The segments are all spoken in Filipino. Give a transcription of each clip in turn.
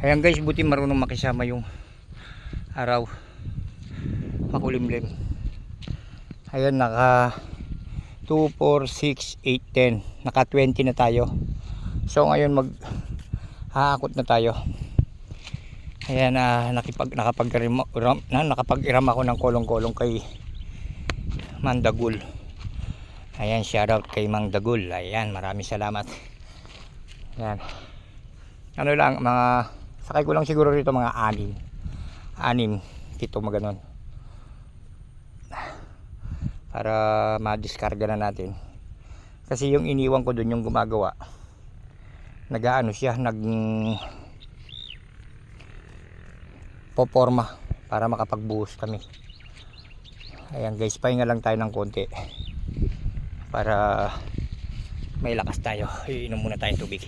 Ayan guys, buti marunong makisama yung araw, makulimlim. Ayan, naka 2, 4, 6, 8, 10, naka 20 na tayo. So ngayon haakot na tayo. Ayan, nakapag-iram ako ng kolong-kolong kay Mang Dagul. Ayan, shoutout kay Mang Dagul. Ayan, maraming salamat. Ayan, ano lang, sakay ko lang siguro rito mga 6, 7 maganon, para madiskarga na natin. Kasi yung iniwan ko dun, yung gumagawa, nag-aano siya, poporma para makapagbuhos kami. Ayan guys, pahinga lang tayo ng konti para may lakas tayo. Iinom muna tayong tubig.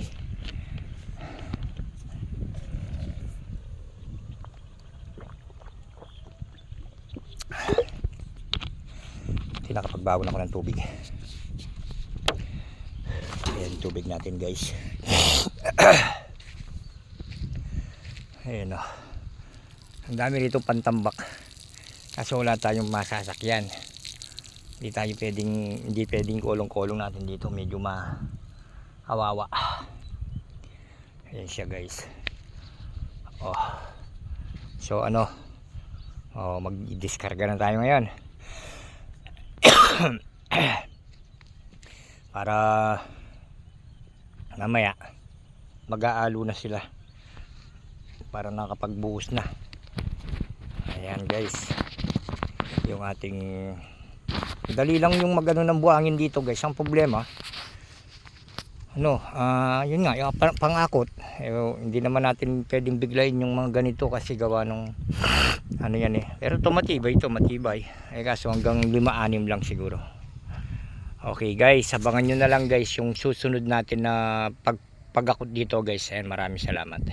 Nakapagbawan ako ng tubig. Ayan, tubig natin guys. Ayan o, ang dami rito pantambak, kaso wala tayong masasakyan. Hindi pwedeng kolong-kolong natin dito, medyo mahawawa. Ayan siya guys. So mag-diskarga na tayo ngayon para mamaya mag-aalo na sila para nakapagbuhos na. Ayan guys, yung ating dali lang yung magano ng buhangin dito guys. Ang problema yun nga, yung pangakot, hindi naman natin pwedeng biglayin yung mga ganito kasi gawa nung yan pero matibay. Kaso hanggang 5-6 lang siguro. Okay guys, abangan nyo na lang guys yung susunod natin na pag-akot dito guys. Ayan, maraming salamat.